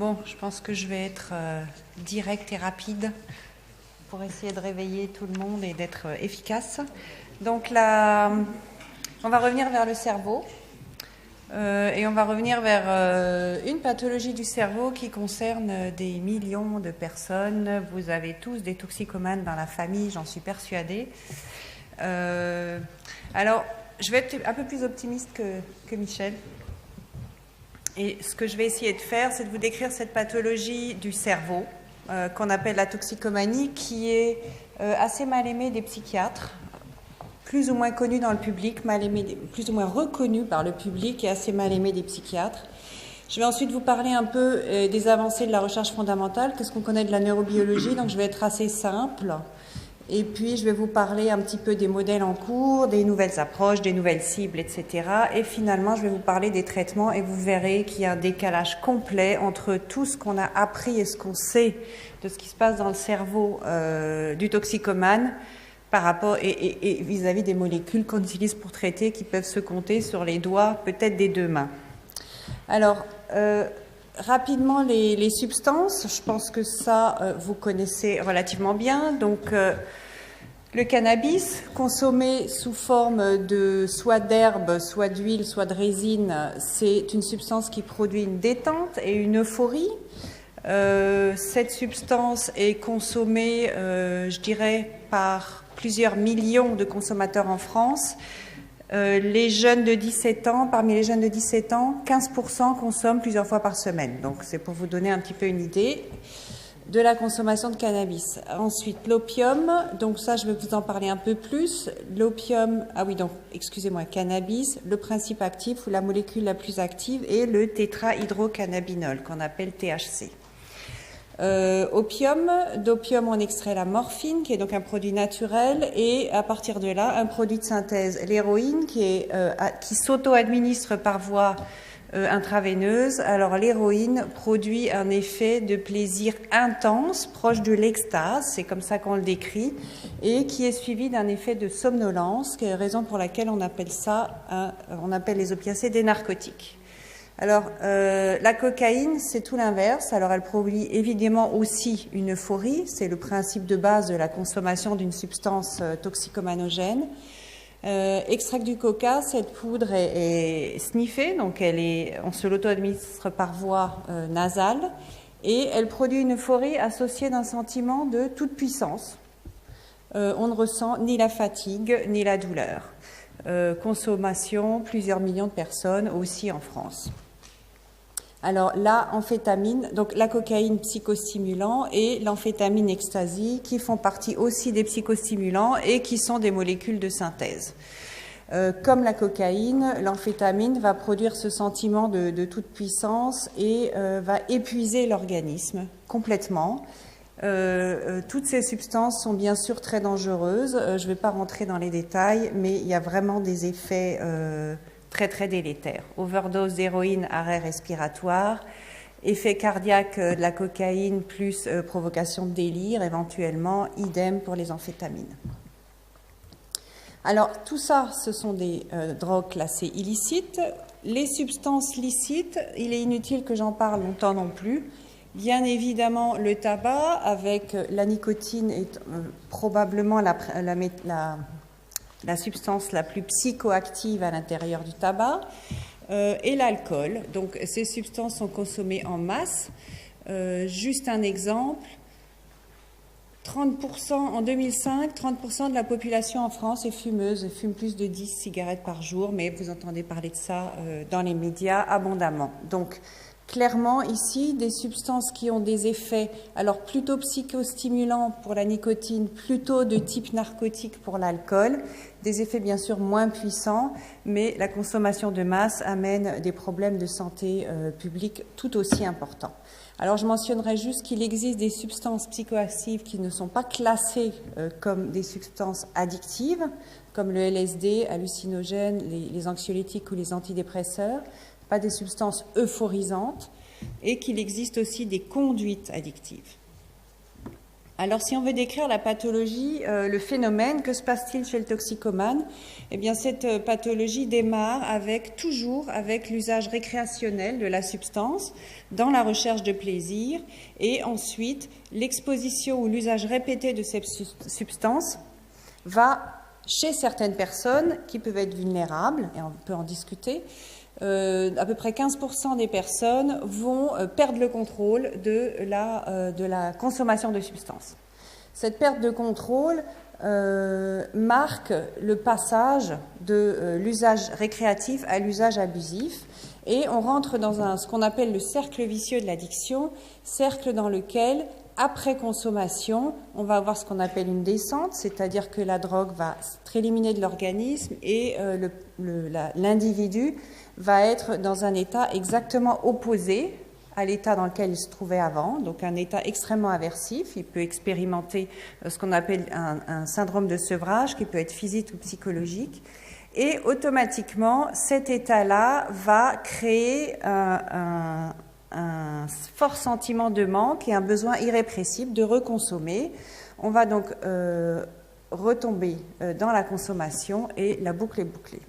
Bon, je pense que je vais être directe et rapide pour essayer de réveiller tout le monde et d'être efficace. Donc là, on va revenir vers le cerveau et on va revenir vers une pathologie du cerveau qui concerne des millions de personnes. Vous avez tous des toxicomanes dans la famille, j'en suis persuadée. Alors, je vais être un peu plus optimiste que Michel. Et ce que je vais essayer de faire, c'est de vous décrire cette pathologie du cerveau qu'on appelle la toxicomanie, qui est assez mal aimée des psychiatres, plus ou moins connue dans le public, plus ou moins reconnue par le public et assez mal aimée des psychiatres. Je vais ensuite vous parler un peu des avancées de la recherche fondamentale, qu'est-ce qu'on connaît de la neurobiologie, donc je vais être assez simple. Et puis, je vais vous parler un petit peu des modèles en cours, des nouvelles approches, des nouvelles cibles, etc. Et finalement, je vais vous parler des traitements et vous verrez qu'il y a un décalage complet entre tout ce qu'on a appris et ce qu'on sait de ce qui se passe dans le cerveau du toxicomane par rapport et vis-à-vis des molécules qu'on utilise pour traiter qui peuvent se compter sur les doigts, peut-être des deux mains. Alors, rapidement, les substances, je pense que ça, vous connaissez relativement bien. Donc, le cannabis, consommé sous forme de soit d'herbe, soit d'huile, soit de résine, c'est une substance qui produit une détente et une euphorie. Cette substance est consommée, je dirais, par plusieurs millions de consommateurs en France. Les jeunes de 17 ans, parmi les jeunes de 17 ans, 15% consomment plusieurs fois par semaine. Donc, c'est pour vous donner un petit peu une idée de la consommation de cannabis. Ensuite, l'opium. Donc, ça, je vais vous en parler un peu plus. L'opium, excusez-moi, cannabis, le principe actif ou la molécule la plus active est le tétrahydrocannabinol, qu'on appelle THC. D'opium, on extrait la morphine, qui est donc un produit naturel, et à partir de là, un produit de synthèse, l'héroïne, qui s'auto-administre par voie intraveineuse. Alors, l'héroïne produit un effet de plaisir intense, proche de l'extase, c'est comme ça qu'on le décrit, et qui est suivi d'un effet de somnolence, qui est la raison pour laquelle on appelle les opiacés des narcotiques. Alors, la cocaïne, c'est tout l'inverse. Alors, elle produit évidemment aussi une euphorie. C'est le principe de base de la consommation d'une substance toxicomanogène. Extrait du coca, cette poudre est sniffée, donc on se l'auto-administre par voie nasale, et elle produit une euphorie associée d'un sentiment de toute puissance. On ne ressent ni la fatigue ni la douleur. Consommation, plusieurs millions de personnes aussi en France. Alors, l'amphétamine, donc la cocaïne psychostimulant et l'amphétamine ecstasy qui font partie aussi des psychostimulants et qui sont des molécules de synthèse. Comme la cocaïne, l'amphétamine va produire ce sentiment de toute puissance et va épuiser l'organisme complètement. Toutes ces substances sont bien sûr très dangereuses. Je ne vais pas rentrer dans les détails, mais il y a vraiment des effets très très délétères. Overdose d'héroïne, arrêt respiratoire, effet cardiaque de la cocaïne plus provocation de délire éventuellement, idem pour les amphétamines. Alors tout ça, ce sont des drogues classées illicites. Les substances licites, il est inutile que j'en parle longtemps non plus. Bien évidemment, le tabac, avec la nicotine, est probablement la substance la plus psychoactive à l'intérieur du tabac, et l'alcool. Donc, ces substances sont consommées en masse. Juste un exemple, 30%, en 2005, 30% de la population en France est fumeuse, fume plus de 10 cigarettes par jour, mais vous entendez parler de ça dans les médias abondamment. Donc, clairement, ici, des substances qui ont des effets, alors plutôt psychostimulants pour la nicotine, plutôt de type narcotique pour l'alcool, des effets bien sûr moins puissants, mais la consommation de masse amène des problèmes de santé publique tout aussi importants. Alors, je mentionnerai juste qu'il existe des substances psychoactives qui ne sont pas classées comme des substances addictives, comme le LSD, hallucinogènes, les anxiolytiques ou les antidépresseurs, pas des substances euphorisantes, et qu'il existe aussi des conduites addictives. Alors, si on veut décrire la pathologie, le phénomène, que se passe-t-il chez le toxicomane? Eh bien, cette pathologie démarre toujours avec l'usage récréationnel de la substance dans la recherche de plaisir, et ensuite l'exposition ou l'usage répété de cette substance va, chez certaines personnes qui peuvent être vulnérables, et on peut en discuter, à peu près 15% des personnes vont perdre le contrôle de la consommation de substances. Cette perte de contrôle marque le passage de l'usage récréatif à l'usage abusif, et on rentre dans ce qu'on appelle le cercle vicieux de l'addiction, cercle dans lequel, après consommation, on va avoir ce qu'on appelle une descente, c'est-à-dire que la drogue va être éliminée de l'organisme et l'individu va être dans un état exactement opposé à l'état dans lequel il se trouvait avant, donc un état extrêmement aversif. Il peut expérimenter ce qu'on appelle un syndrome de sevrage qui peut être physique ou psychologique. Et automatiquement, cet état-là va créer un fort sentiment de manque et un besoin irrépressible de reconsommer. On va donc retomber dans la consommation et la boucle est bouclée.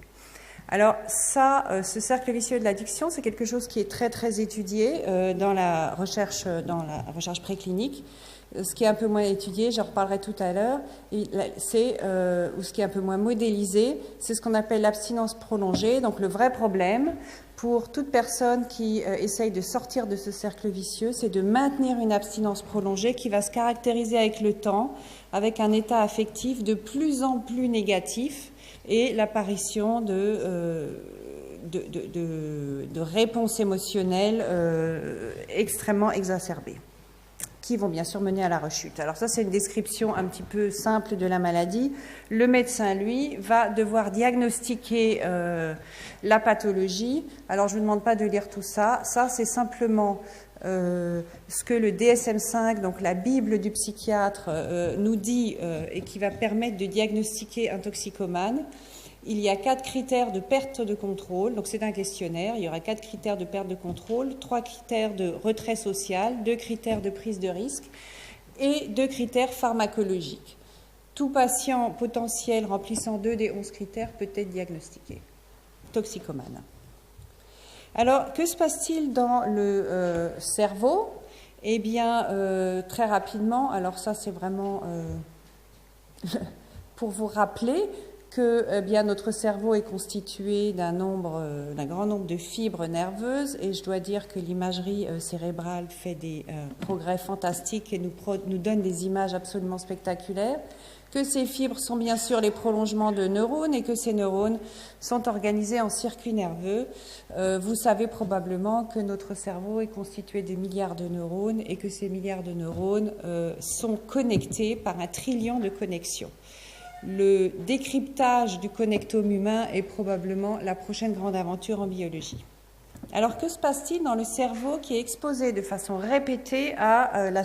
Alors ça, ce cercle vicieux de l'addiction, c'est quelque chose qui est très très étudié dans la recherche préclinique. Ce qui est un peu moins étudié, j'en reparlerai tout à l'heure, ou ce qui est un peu moins modélisé, c'est ce qu'on appelle l'abstinence prolongée. Donc le vrai problème pour toute personne qui essaye de sortir de ce cercle vicieux, c'est de maintenir une abstinence prolongée qui va se caractériser avec le temps, avec un état affectif de plus en plus négatif, et l'apparition de réponses émotionnelles extrêmement exacerbées, qui vont bien sûr mener à la rechute. Alors ça, c'est une description un petit peu simple de la maladie. Le médecin, lui, va devoir diagnostiquer la pathologie. Alors je ne vous demande pas de lire tout ça. Ça, c'est simplement ce que le DSM-5, donc la Bible du psychiatre, nous dit et qui va permettre de diagnostiquer un toxicomane. Il y a 4 critères de perte de contrôle, donc c'est un questionnaire, il y aura 4 critères de perte de contrôle, 3 critères de retrait social, 2 critères de prise de risque et 2 critères pharmacologiques. Tout patient potentiel remplissant 2 des 11 critères peut être diagnostiqué toxicomane. Alors, que se passe-t-il dans le cerveau? Eh bien, très rapidement, alors ça c'est vraiment pour vous rappeler que bien, notre cerveau est constitué d'un grand nombre de fibres nerveuses, et je dois dire que l'imagerie cérébrale fait des progrès fantastiques et nous donne des images absolument spectaculaires, que ces fibres sont bien sûr les prolongements de neurones et que ces neurones sont organisés en circuits nerveux. Vous savez probablement que notre cerveau est constitué de milliards de neurones et que ces milliards de neurones sont connectés par 1 trillion de connexions. Le décryptage du connectome humain est probablement la prochaine grande aventure en biologie. Alors, que se passe-t-il dans le cerveau qui est exposé de façon répétée à la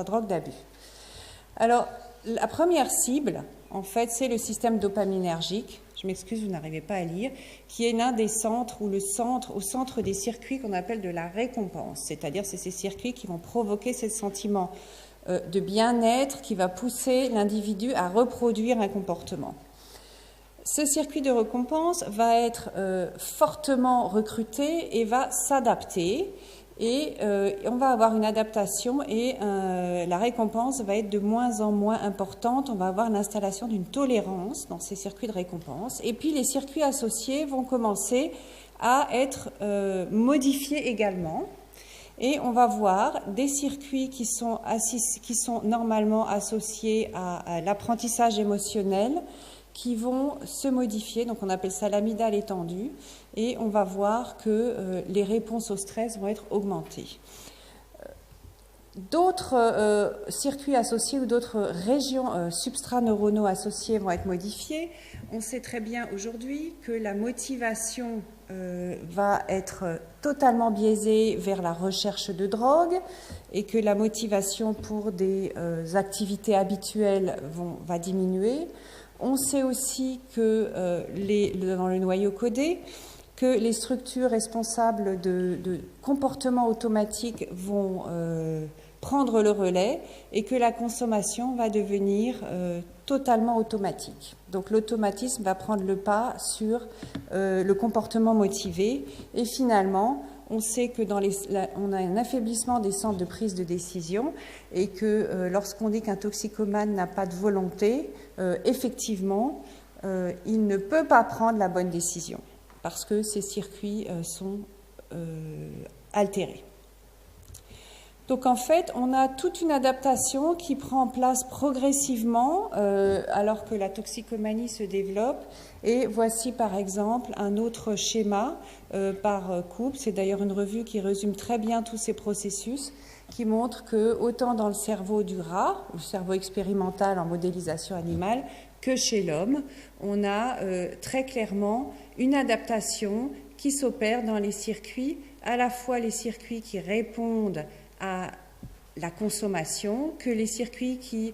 drogue d'abus? Alors, la première cible, en fait, c'est le système dopaminergique. Je m'excuse, vous n'arrivez pas à lire, qui est l'un des centres, ou au centre des circuits qu'on appelle de la récompense. C'est-à-dire, c'est ces circuits qui vont provoquer ces sentiments de bien-être qui va pousser l'individu à reproduire un comportement. Ce circuit de récompense va être fortement recruté et va s'adapter, et on va avoir une adaptation et la récompense va être de moins en moins importante. On va avoir l'installation d'une tolérance dans ces circuits de récompense, et puis les circuits associés vont commencer à être modifiés également. Et on va voir des circuits qui sont normalement associés à l'apprentissage émotionnel qui vont se modifier. Donc on appelle ça l'amygdale étendue, et on va voir que les réponses au stress vont être augmentées. D'autres circuits associés ou d'autres régions substraneuronaux associées vont être modifiées. On sait très bien aujourd'hui que la motivation va être totalement biaisée vers la recherche de drogue, et que la motivation pour des activités habituelles va diminuer. On sait aussi que dans le noyau codé, que les structures responsables de comportements automatiques vont prendre le relais et que la consommation va devenir totalement automatique. Donc l'automatisme va prendre le pas sur le comportement motivé et finalement on sait que on a un affaiblissement des centres de prise de décision et que lorsqu'on dit qu'un toxicomane n'a pas de volonté, effectivement, il ne peut pas prendre la bonne décision parce que ses circuits sont altérés. Donc en fait, on a toute une adaptation qui prend place progressivement alors que la toxicomanie se développe. Et voici par exemple un autre schéma par Coupe. C'est d'ailleurs une revue qui résume très bien tous ces processus, qui montre que autant dans le cerveau du rat, le cerveau expérimental en modélisation animale, que chez l'homme, on a très clairement une adaptation qui s'opère dans les circuits, à la fois les circuits qui répondent à la consommation, que les circuits qui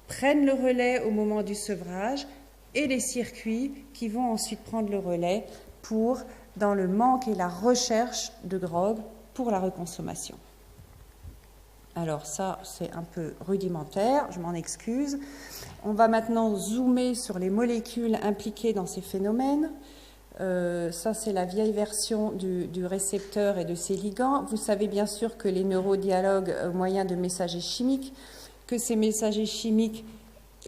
prennent le relais au moment du sevrage et les circuits qui vont ensuite prendre le relais dans le manque et la recherche de drogue pour la reconsommation. Alors ça, c'est un peu rudimentaire, je m'en excuse. On va maintenant zoomer sur les molécules impliquées dans ces phénomènes. Ça, c'est la vieille version du récepteur et de ses ligands. Vous savez bien sûr que les neurodialogues au moyen de messagers chimiques, que ces messagers chimiques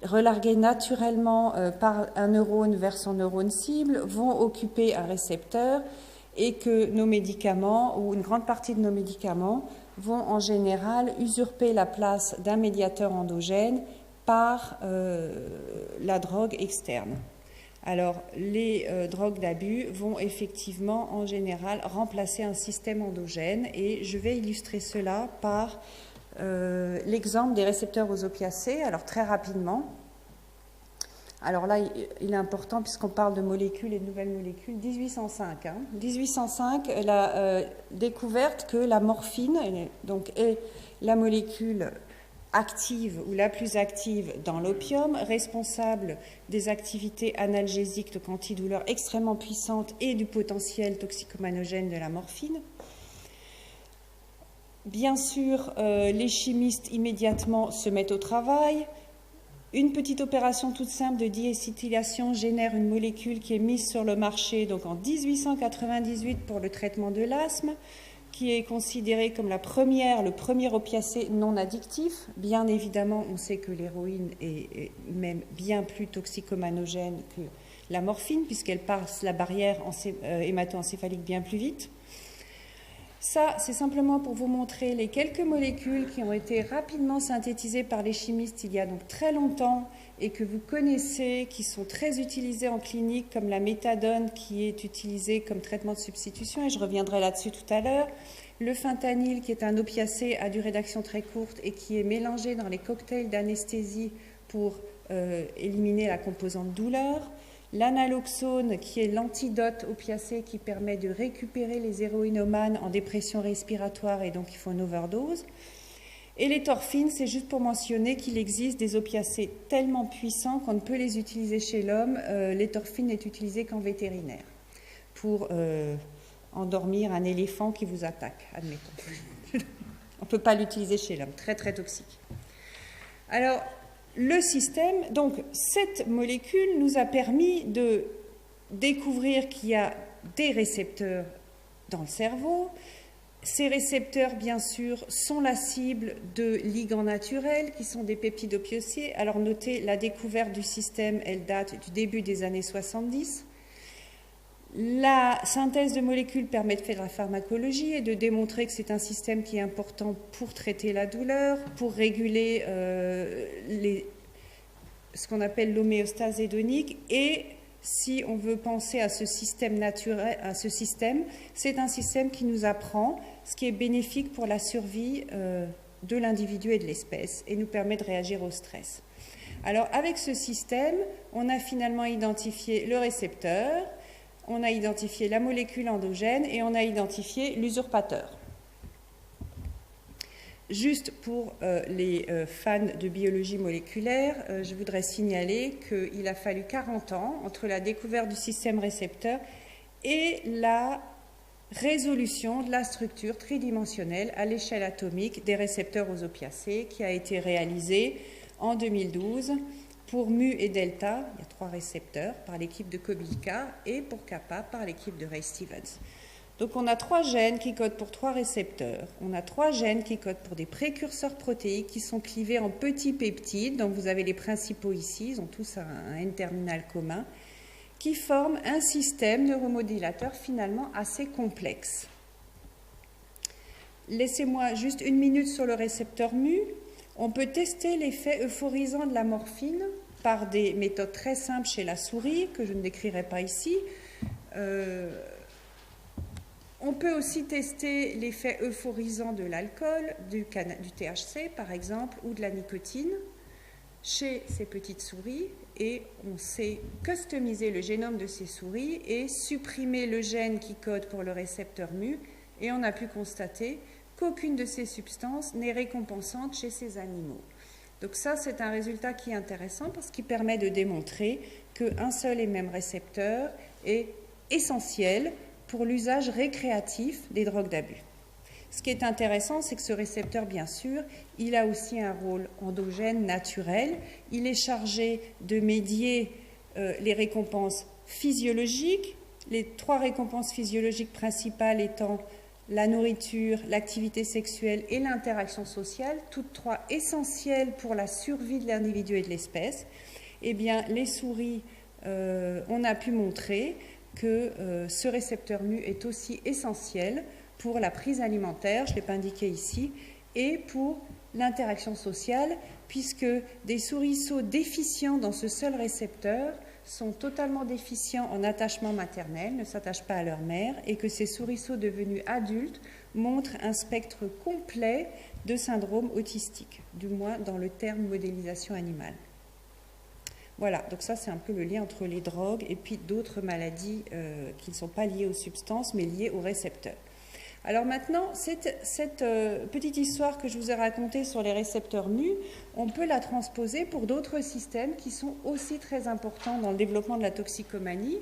relargués naturellement par un neurone vers son neurone cible vont occuper un récepteur et que nos médicaments, ou une grande partie de nos médicaments, vont en général usurper la place d'un médiateur endogène par la drogue externe. Alors, les drogues d'abus vont effectivement, en général, remplacer un système endogène et je vais illustrer cela par l'exemple des récepteurs aux opiacés. Alors, très rapidement. Alors là, il est important puisqu'on parle de molécules et de nouvelles molécules. 1805. 1805, la découverte que la morphine donc, est la molécule active ou la plus active dans l'opium, responsable des activités analgésiques, donc antidouleurs extrêmement puissantes et du potentiel toxicomanogène de la morphine. Bien sûr, les chimistes immédiatement se mettent au travail. Une petite opération toute simple de diacétylation génère une molécule qui est mise sur le marché donc en 1898 pour le traitement de l'asthme, qui est considérée comme le premier opiacé non addictif. Bien évidemment, on sait que l'héroïne est même bien plus toxicomanogène que la morphine, puisqu'elle passe la barrière hémato-encéphalique bien plus vite. Ça, c'est simplement pour vous montrer les quelques molécules qui ont été rapidement synthétisées par les chimistes il y a donc très longtemps et que vous connaissez, qui sont très utilisées en clinique, comme la méthadone qui est utilisée comme traitement de substitution, et je reviendrai là-dessus tout à l'heure. Le fentanyl, qui est un opiacé à durée d'action très courte et qui est mélangé dans les cocktails d'anesthésie pour éliminer la composante douleur. L'analoxone, qui est l'antidote opiacé qui permet de récupérer les héroïnomanes en dépression respiratoire et donc il faut une overdose. Et les torphines, c'est juste pour mentionner qu'il existe des opiacés tellement puissants qu'on ne peut les utiliser chez l'homme. Les torphines n'est utilisée qu'en vétérinaire pour endormir un éléphant qui vous attaque, admettons. On ne peut pas l'utiliser chez l'homme, très très toxique. Alors, le système, donc cette molécule nous a permis de découvrir qu'il y a des récepteurs dans le cerveau. Ces récepteurs, bien sûr, sont la cible de ligands naturels qui sont des peptides opiacés. Alors notez, la découverte du système, elle date du début des années 70. La synthèse de molécules permet de faire la pharmacologie et de démontrer que c'est un système qui est important pour traiter la douleur, pour réguler ce qu'on appelle l'homéostase hédonique. Et si on veut penser à ce système naturel, c'est un système qui nous apprend ce qui est bénéfique pour la survie de l'individu et de l'espèce et nous permet de réagir au stress. Alors avec ce système, on a finalement identifié le récepteur, on a identifié la molécule endogène et on a identifié l'usurpateur. Juste pour les fans de biologie moléculaire, je voudrais signaler qu'il a fallu 40 ans entre la découverte du système récepteur et la résolution de la structure tridimensionnelle à l'échelle atomique des récepteurs aux opiacés qui a été réalisée en 2012 pour mu et delta, il y a 3 récepteurs, par l'équipe de Kobilka, et pour kappa par l'équipe de Ray Stevens. Donc on a 3 gènes qui codent pour 3 récepteurs, on a 3 gènes qui codent pour des précurseurs protéiques qui sont clivés en petits peptides, donc vous avez les principaux ici, ils ont tous un N-terminal commun, qui forment un système neuromodulateur finalement assez complexe. Laissez-moi juste 1 minute sur le récepteur mu. On peut tester l'effet euphorisant de la morphine par des méthodes très simples chez la souris, que je ne décrirai pas ici. On peut aussi tester l'effet euphorisant de l'alcool, du THC par exemple, ou de la nicotine chez ces petites souris, et on sait customiser le génome de ces souris et supprimer le gène qui code pour le récepteur mu, et on a pu constater qu'aucune de ces substances n'est récompensante chez ces animaux. Donc ça, c'est un résultat qui est intéressant parce qu'il permet de démontrer qu'un seul et même récepteur est essentiel pour l'usage récréatif des drogues d'abus. Ce qui est intéressant, c'est que ce récepteur, bien sûr, il a aussi un rôle endogène naturel. Il est chargé de médier les récompenses physiologiques, les 3 récompenses physiologiques principales étant la nourriture, l'activité sexuelle et l'interaction sociale, toutes 3 essentielles pour la survie de l'individu et de l'espèce. Eh bien, les souris, on a pu montrer que ce récepteur mu est aussi essentiel pour la prise alimentaire, je ne l'ai pas indiqué ici, et pour l'interaction sociale, puisque des souriceaux déficients dans ce seul récepteur sont totalement déficients en attachement maternel, ne s'attachent pas à leur mère, et que ces souriceaux devenus adultes montrent un spectre complet de syndrome autistique, du moins dans le terme modélisation animale. Voilà, donc ça c'est un peu le lien entre les drogues et puis d'autres maladies qui ne sont pas liées aux substances, mais liées aux récepteurs. Alors maintenant, cette petite histoire que je vous ai racontée sur les récepteurs mu, on peut la transposer pour d'autres systèmes qui sont aussi très importants dans le développement de la toxicomanie.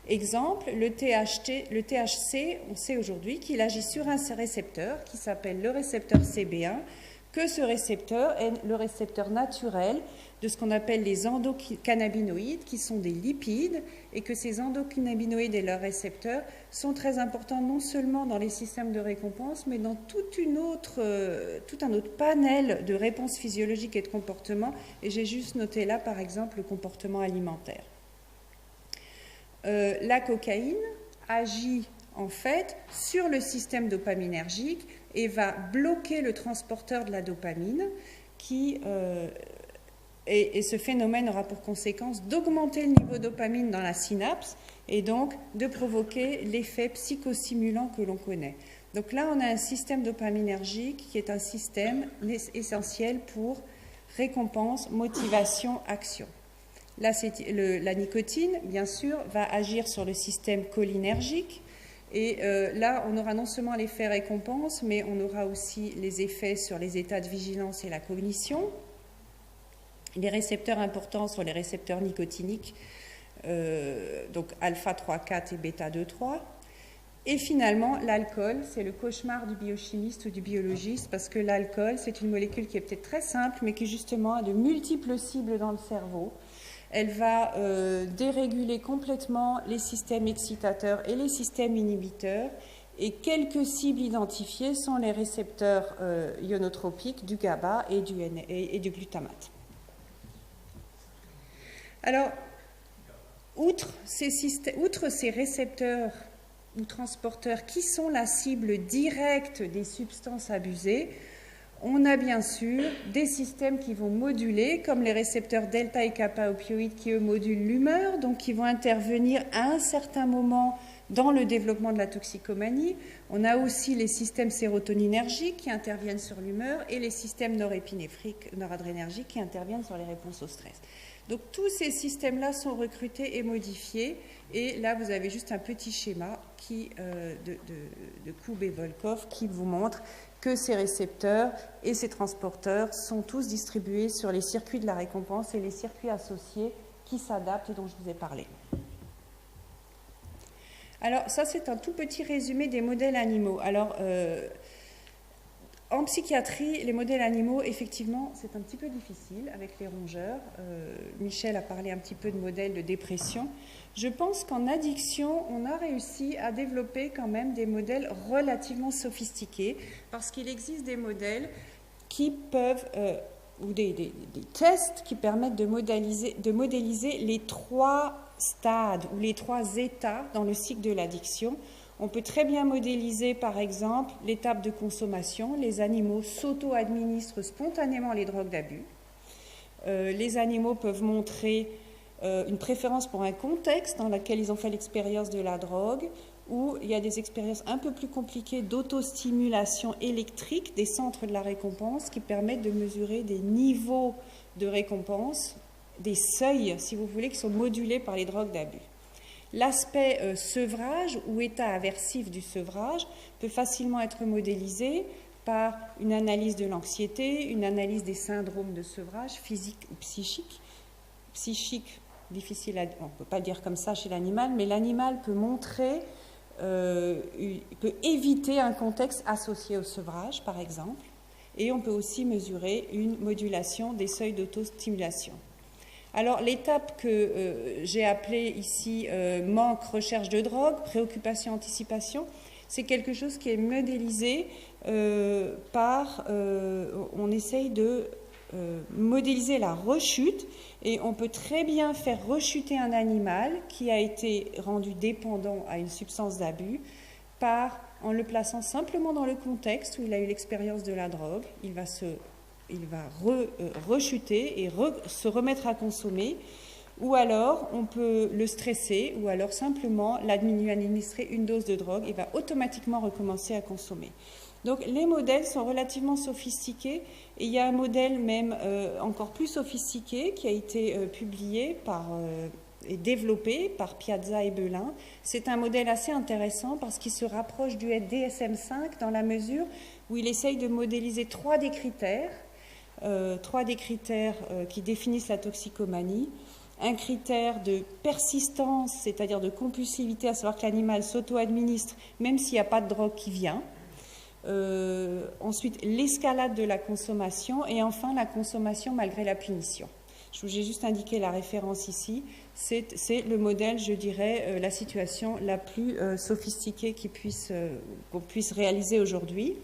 Exemple, le THC, on sait aujourd'hui qu'il agit sur un récepteur qui s'appelle le récepteur CB1, que ce récepteur est le récepteur naturel de ce qu'on appelle les endocannabinoïdes, qui sont des lipides, et que ces endocannabinoïdes et leurs récepteurs sont très importants non seulement dans les systèmes de récompense, mais dans tout un autre panel de réponses physiologiques et de comportements. Et j'ai juste noté là, par exemple, le comportement alimentaire. La cocaïne agit en fait sur le système dopaminergique et va bloquer le transporteur de la dopamine et ce phénomène aura pour conséquence d'augmenter le niveau de dopamine dans la synapse et donc de provoquer l'effet psychostimulant que l'on connaît. Donc là, on a un système dopaminergique qui est un système essentiel pour récompense, motivation, action. La nicotine, bien sûr, va agir sur le système cholinergique. Et là, on aura non seulement l'effet récompense, mais on aura aussi les effets sur les états de vigilance et la cognition. Les récepteurs importants sont les récepteurs nicotiniques, donc alpha 3,4 et bêta 2,3. Et finalement, l'alcool, c'est le cauchemar du biochimiste ou du biologiste, parce que l'alcool, c'est une molécule qui est peut-être très simple, mais qui justement a de multiples cibles dans le cerveau. Elle va déréguler complètement les systèmes excitateurs et les systèmes inhibiteurs. Et quelques cibles identifiées sont les récepteurs ionotropiques du GABA et du glutamate. Alors, outre ces récepteurs ou transporteurs qui sont la cible directe des substances abusées, on a bien sûr des systèmes qui vont moduler, comme les récepteurs delta et kappa opioïdes qui, eux, modulent l'humeur, donc qui vont intervenir à un certain moment dans le développement de la toxicomanie. On a aussi les systèmes sérotoninergiques qui interviennent sur l'humeur et les systèmes norépinéphriques, noradrénergiques qui interviennent sur les réponses au stress. Donc tous ces systèmes-là sont recrutés et modifiés. Et là, vous avez juste un petit schéma de Koub et Volkov qui vous montre que ces récepteurs et ces transporteurs sont tous distribués sur les circuits de la récompense et les circuits associés qui s'adaptent et dont je vous ai parlé. Alors ça, c'est un tout petit résumé des modèles animaux. Alors, en psychiatrie, les modèles animaux, effectivement, c'est un petit peu difficile avec les rongeurs. Michel a parlé un petit peu de modèles de dépression. Je pense qu'en addiction, on a réussi à développer quand même des modèles relativement sophistiqués, parce qu'il existe des modèles qui peuvent, ou des tests qui permettent de modéliser les 3 stades ou les 3 états dans le cycle de l'addiction. On peut très bien modéliser, par exemple, l'étape de consommation. Les animaux s'auto-administrent spontanément les drogues d'abus. Les animaux peuvent montrer une préférence pour un contexte dans lequel ils ont fait l'expérience de la drogue, où il y a des expériences un peu plus compliquées d'autostimulation électrique des centres de la récompense qui permettent de mesurer des niveaux de récompense, des seuils, si vous voulez, qui sont modulés par les drogues d'abus. L'aspect sevrage ou état aversif du sevrage peut facilement être modélisé par une analyse de l'anxiété, une analyse des syndromes de sevrage physique ou psychique. Psychique, difficile on ne peut pas le dire comme ça chez l'animal, mais l'animal peut montrer, peut éviter un contexte associé au sevrage, par exemple, et on peut aussi mesurer une modulation des seuils d'autostimulation. Alors, l'étape que j'ai appelée ici manque, recherche de drogue, préoccupation, anticipation, c'est quelque chose qui est modélisé on essaye de modéliser la rechute, et on peut très bien faire rechuter un animal qui a été rendu dépendant à une substance d'abus en le plaçant simplement dans le contexte où il a eu l'expérience de la drogue. Il va rechuter et se remettre à consommer, ou alors on peut le stresser, ou alors simplement lui administrer une dose de drogue, il va automatiquement recommencer à consommer. Donc les modèles sont relativement sophistiqués, et il y a un modèle même encore plus sophistiqué qui a été publié et développé par Piazza et Belin. C'est un modèle assez intéressant parce qu'il se rapproche du DSM-5 dans la mesure où il essaye de modéliser 3 des critères qui définissent la toxicomanie. Un critère de persistance, c'est-à-dire de compulsivité, à savoir que l'animal s'auto-administre même s'il n'y a pas de drogue qui vient. Ensuite, l'escalade de la consommation, et enfin la consommation malgré la punition. Je vous ai juste indiqué la référence ici. C'est le modèle, je dirais, la situation la plus sophistiquée qu'on puisse réaliser aujourd'hui.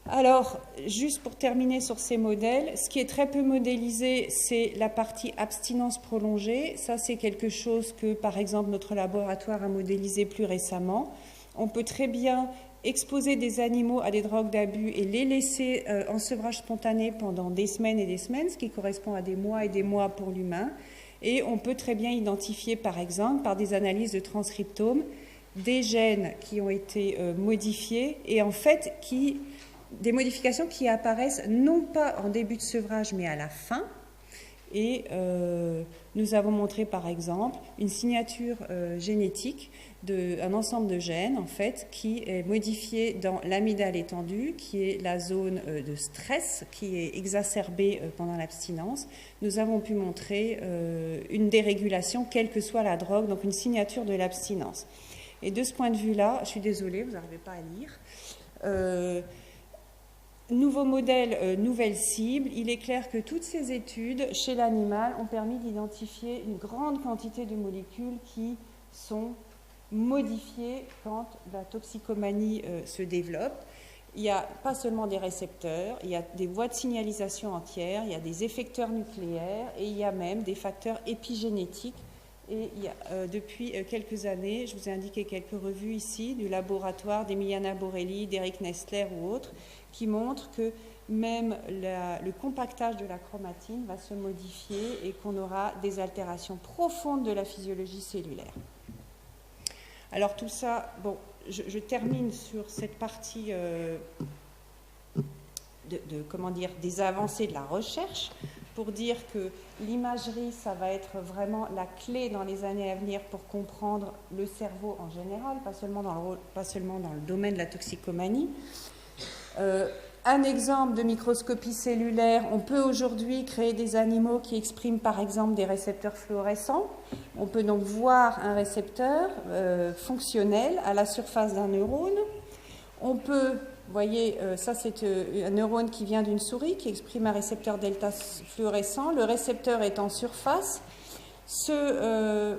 Alors, juste pour terminer sur ces modèles, ce qui est très peu modélisé, c'est la partie abstinence prolongée. Ça, c'est quelque chose que, par exemple, notre laboratoire a modélisé plus récemment. On peut très bien exposer des animaux à des drogues d'abus et les laisser en sevrage spontané pendant des semaines et des semaines, ce qui correspond à des mois et des mois pour l'humain. Et on peut très bien identifier, par exemple, par des analyses de transcriptome, des gènes qui ont été modifiés, et en fait des modifications qui apparaissent non pas en début de sevrage mais à la fin. Et nous avons montré par exemple une signature génétique d'un ensemble de gènes en fait qui est modifié dans l'amygdale étendue, qui est la zone de stress qui est exacerbée pendant l'abstinence. Nous avons pu montrer une dérégulation quelle que soit la drogue, donc une signature de l'abstinence. Et de ce point de vue-là, je suis désolée, vous n'arrivez pas à lire. Nouveau modèle, nouvelle cible. Il est clair que toutes ces études chez l'animal ont permis d'identifier une grande quantité de molécules qui sont modifiées quand la toxicomanie se développe. Il n'y a pas seulement des récepteurs, il y a des voies de signalisation entières, il y a des effecteurs nucléaires et il y a même des facteurs épigénétiques. Et depuis quelques années, je vous ai indiqué quelques revues ici du laboratoire d'Emiliana Borelli, d'Eric Nestler ou autres, qui montrent que même le compactage de la chromatine va se modifier et qu'on aura des altérations profondes de la physiologie cellulaire. Alors tout ça, bon, je termine sur cette partie des avancées de la recherche, pour dire que l'imagerie, ça va être vraiment la clé dans les années à venir pour comprendre le cerveau en général, pas seulement dans le domaine de la toxicomanie. Un exemple de microscopie cellulaire, on peut aujourd'hui créer des animaux qui expriment par exemple des récepteurs fluorescents. On peut donc voir un récepteur fonctionnel à la surface d'un neurone. On peut, vous voyez, ça c'est un neurone qui vient d'une souris qui exprime un récepteur delta fluorescent. Le récepteur est en surface. Je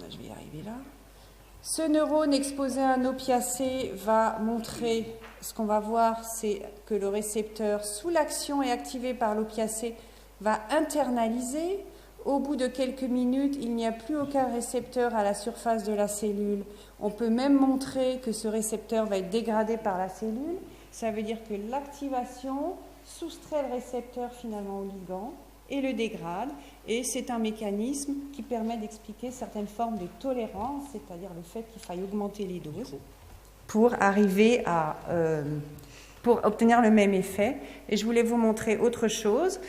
vais y arriver là. Ce neurone exposé à un opiacé va montrer, ce qu'on va voir, c'est que le récepteur, sous l'action et activé par l'opiacé, va internaliser. Au bout de quelques minutes, il n'y a plus aucun récepteur à la surface de la cellule. On peut même montrer que ce récepteur va être dégradé par la cellule. Ça veut dire que l'activation soustrait le récepteur finalement au ligand et le dégrade. Et c'est un mécanisme qui permet d'expliquer certaines formes de tolérance, c'est-à-dire le fait qu'il faille augmenter les doses pour arriver à... pour obtenir le même effet. Et je voulais vous montrer autre chose.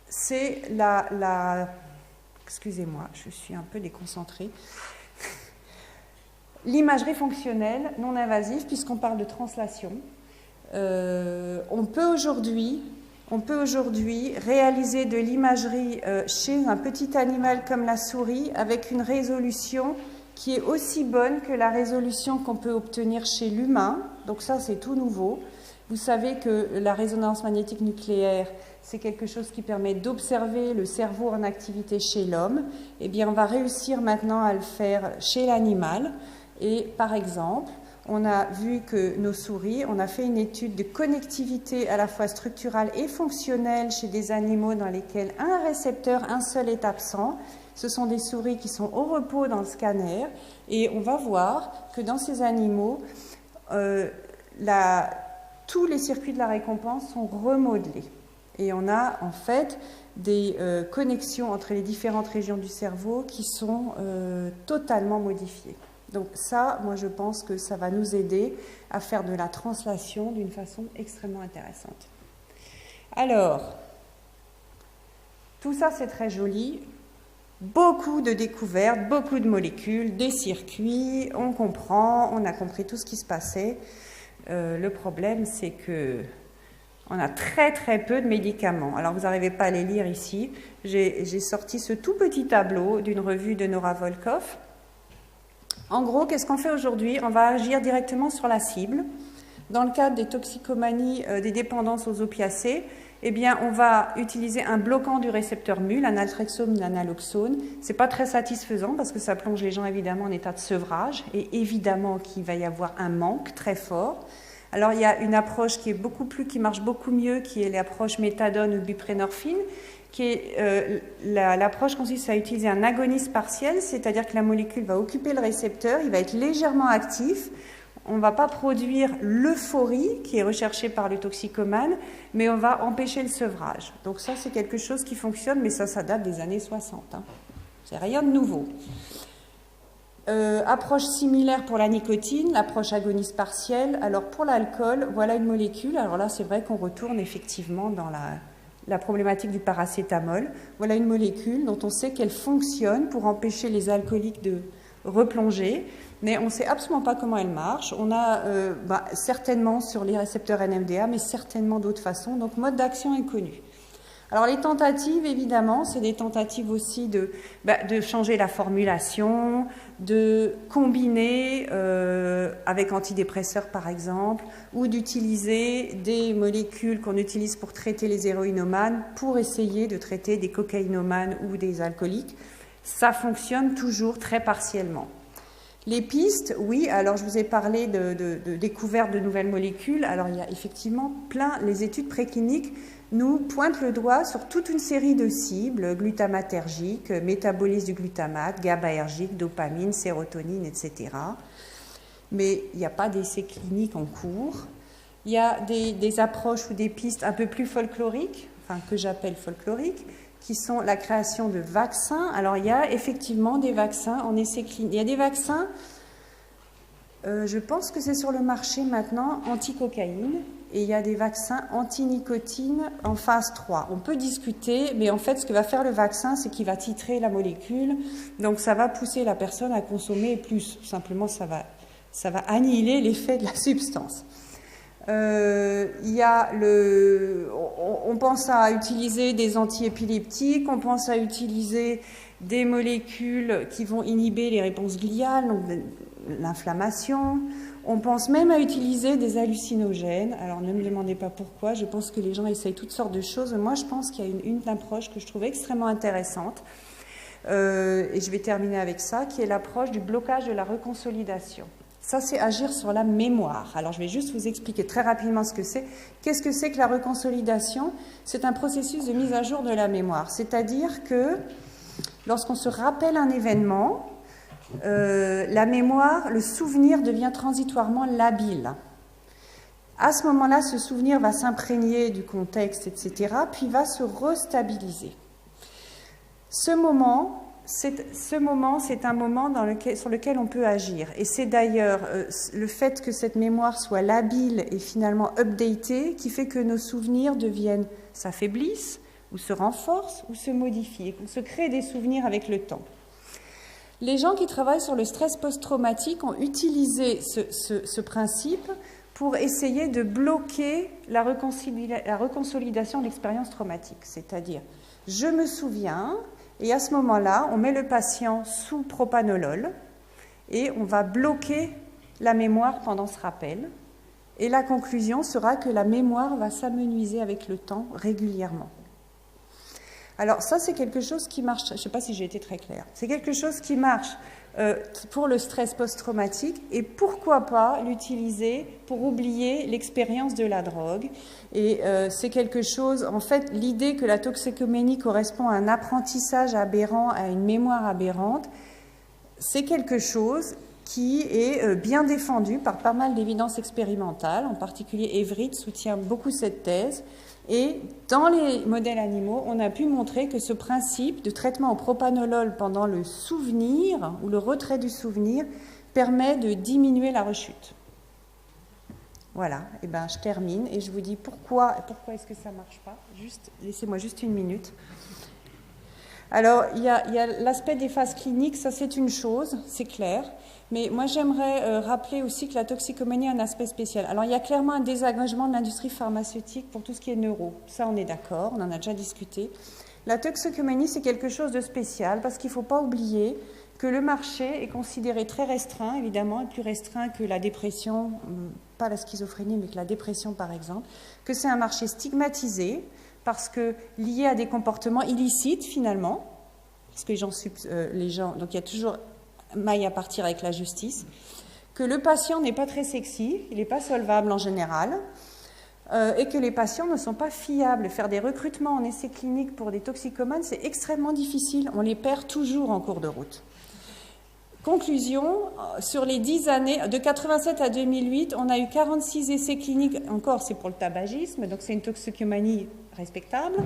C'est excusez-moi, je suis un peu déconcentrée. L'imagerie fonctionnelle non invasive, puisqu'on parle de translation. On peut aujourd'hui réaliser de l'imagerie chez un petit animal comme la souris avec une résolution qui est aussi bonne que la résolution qu'on peut obtenir chez l'humain. Donc ça, c'est tout nouveau. Vous savez que la résonance magnétique nucléaire, c'est quelque chose qui permet d'observer le cerveau en activité chez l'homme. Eh bien, on va réussir maintenant à le faire chez l'animal. Et par exemple, on a vu que nos souris, on a fait une étude de connectivité à la fois structurale et fonctionnelle chez des animaux dans lesquels un récepteur, un seul est absent. Ce sont des souris qui sont au repos dans le scanner et on va voir que dans ces animaux, tous les circuits de la récompense sont remodelés. Et on a en fait des connexions entre les différentes régions du cerveau qui sont totalement modifiées. Donc ça, moi je pense que ça va nous aider à faire de la translation d'une façon extrêmement intéressante. Alors, tout ça c'est très joli, beaucoup de découvertes, beaucoup de molécules, des circuits, on comprend, on a compris tout ce qui se passait. Le problème c'est que on a très très peu de médicaments. Alors vous n'arrivez pas à les lire ici. J'ai sorti ce tout petit tableau d'une revue de Nora Volkoff. En gros, qu'est-ce qu'on fait aujourd'hui? On va agir directement sur la cible. Dans le cadre des toxicomanies, des dépendances aux opiacés, eh bien, on va utiliser un bloquant du récepteur MUL, un naltrexone, un naloxone. Ce n'est pas très satisfaisant parce que ça plonge les gens évidemment en état de sevrage et évidemment qu'il va y avoir un manque très fort. Alors, il y a une approche qui marche beaucoup mieux, qui est l'approche méthadone ou buprenorphine, l'approche consiste à utiliser un agoniste partiel, c'est-à-dire que la molécule va occuper le récepteur, il va être légèrement actif, on ne va pas produire l'euphorie qui est recherchée par le toxicomane, mais on va empêcher le sevrage. Donc ça, c'est quelque chose qui fonctionne, mais ça date des années 60. C'est rien de nouveau. Approche similaire pour la nicotine, l'approche agoniste partielle. Alors pour l'alcool, voilà une molécule. Alors là, c'est vrai qu'on retourne effectivement dans la problématique du paracétamol. Voilà une molécule dont on sait qu'elle fonctionne pour empêcher les alcooliques de replonger, mais on ne sait absolument pas comment elle marche. On a certainement sur les récepteurs NMDA, mais certainement d'autres façons. Donc mode d'action inconnu. Alors les tentatives, évidemment, c'est des tentatives aussi de changer la formulation, de combiner avec antidépresseurs par exemple, ou d'utiliser des molécules qu'on utilise pour traiter les héroïnomanes pour essayer de traiter des cocaïnomanes ou des alcooliques. Ça fonctionne toujours très partiellement. Les pistes, oui, alors je vous ai parlé de découverte de nouvelles molécules. Alors il y a effectivement les études précliniques nous pointent le doigt sur toute une série de cibles, glutamatergiques, métabolisme du glutamate, GABAergique, dopamine, sérotonine, etc. Mais il n'y a pas d'essais cliniques en cours. Il y a des approches ou des pistes un peu plus folkloriques, que j'appelle folkloriques, qui sont la création de vaccins. Alors, il y a effectivement des vaccins en essai clinique. Il y a des vaccins, je pense que c'est sur le marché maintenant, anti-cocaïne, et il y a des vaccins anti-nicotine en phase 3. On peut discuter, mais en fait, ce que va faire le vaccin, c'est qu'il va titrer la molécule, donc ça va pousser la personne à consommer plus. Simplement, ça Ça va annihiler l'effet de la substance. On pense à utiliser des antiépileptiques, on pense à utiliser des molécules qui vont inhiber les réponses gliales, donc l'inflammation. On pense même à utiliser des hallucinogènes. Alors ne me demandez pas pourquoi, je pense que les gens essayent toutes sortes de choses. Moi, je pense qu'il y a une approche que je trouve extrêmement intéressante, et je vais terminer avec ça, qui est l'approche du blocage de la reconsolidation. Ça, c'est agir sur la mémoire. Alors, je vais juste vous expliquer très rapidement ce que c'est. Qu'est-ce que c'est que la reconsolidation? C'est un processus de mise à jour de la mémoire. C'est-à-dire que lorsqu'on se rappelle un événement, la mémoire, le souvenir devient transitoirement labile. À ce moment-là, ce souvenir va s'imprégner du contexte, etc., puis va se restabiliser. Ce moment, c'est un moment sur lequel on peut agir. Et c'est d'ailleurs le fait que cette mémoire soit labile et finalement updatée qui fait que nos souvenirs s'affaiblissent, ou se renforcent, ou se modifient, et qu'on se crée des souvenirs avec le temps. Les gens qui travaillent sur le stress post-traumatique ont utilisé ce principe pour essayer de bloquer la reconsolidation de l'expérience traumatique. C'est-à-dire, je me souviens... Et à ce moment-là, on met le patient sous propanolol et on va bloquer la mémoire pendant ce rappel. Et la conclusion sera que la mémoire va s'amenuiser avec le temps régulièrement. Alors ça, c'est quelque chose qui marche, je ne sais pas si j'ai été très claire, c'est quelque chose qui marche pour le stress post-traumatique et pourquoi pas l'utiliser pour oublier l'expérience de la drogue. Et c'est quelque chose, en fait, l'idée que la toxicomanie correspond à un apprentissage aberrant, à une mémoire aberrante, c'est quelque chose qui est bien défendu par pas mal d'évidences expérimentales, en particulier Everett soutient beaucoup cette thèse. Et dans les modèles animaux, on a pu montrer que ce principe de traitement au propanolol pendant le souvenir ou le retrait du souvenir permet de diminuer la rechute. Voilà, et ben je termine et je vous dis pourquoi est-ce que ça ne marche pas. Laissez-moi juste une minute. Alors, il y a l'aspect des phases cliniques, ça c'est une chose, c'est clair. Mais moi, j'aimerais rappeler aussi que la toxicomanie a un aspect spécial. Alors, il y a clairement un désagrégement de l'industrie pharmaceutique pour tout ce qui est neuro. Ça, on est d'accord, on en a déjà discuté. La toxicomanie, c'est quelque chose de spécial parce qu'il ne faut pas oublier que le marché est considéré très restreint, évidemment, et plus restreint que la dépression, pas la schizophrénie, mais que la dépression, par exemple, que c'est un marché stigmatisé parce que lié à des comportements illicites, finalement, parce que les gens donc il y a toujours maille à partir avec la justice, que le patient n'est pas très sexy, il n'est pas solvable en général, et que les patients ne sont pas fiables. Faire des recrutements en essais cliniques pour des toxicomanes, c'est extrêmement difficile, on les perd toujours en cours de route. Conclusion, sur les 10 années, de 87 à 2008, on a eu 46 essais cliniques, encore c'est pour le tabagisme, donc c'est une toxicomanie respectable,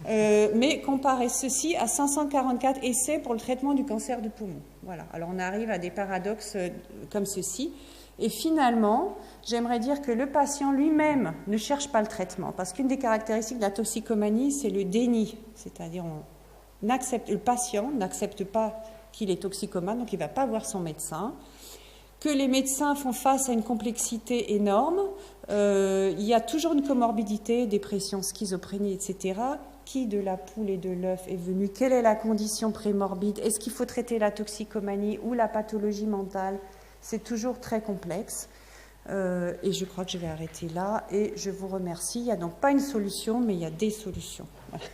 mais comparez ceci à 544 essais pour le traitement du cancer du poumon. Voilà. Alors on arrive à des paradoxes comme ceci. Et finalement, j'aimerais dire que le patient lui-même ne cherche pas le traitement, parce qu'une des caractéristiques de la toxicomanie, c'est le déni, c'est-à-dire le patient n'accepte pas qu'il est toxicomane, donc il ne va pas voir son médecin, que les médecins font face à une complexité énorme, il y a toujours une comorbidité, dépression, schizophrénie, etc. Qui de la poule et de l'œuf est venu? Quelle est la condition prémorbide? Est-ce qu'il faut traiter la toxicomanie ou la pathologie mentale? C'est toujours très complexe. Et je crois que je vais arrêter là. Et je vous remercie. Il n'y a donc pas une solution, mais il y a des solutions. Voilà.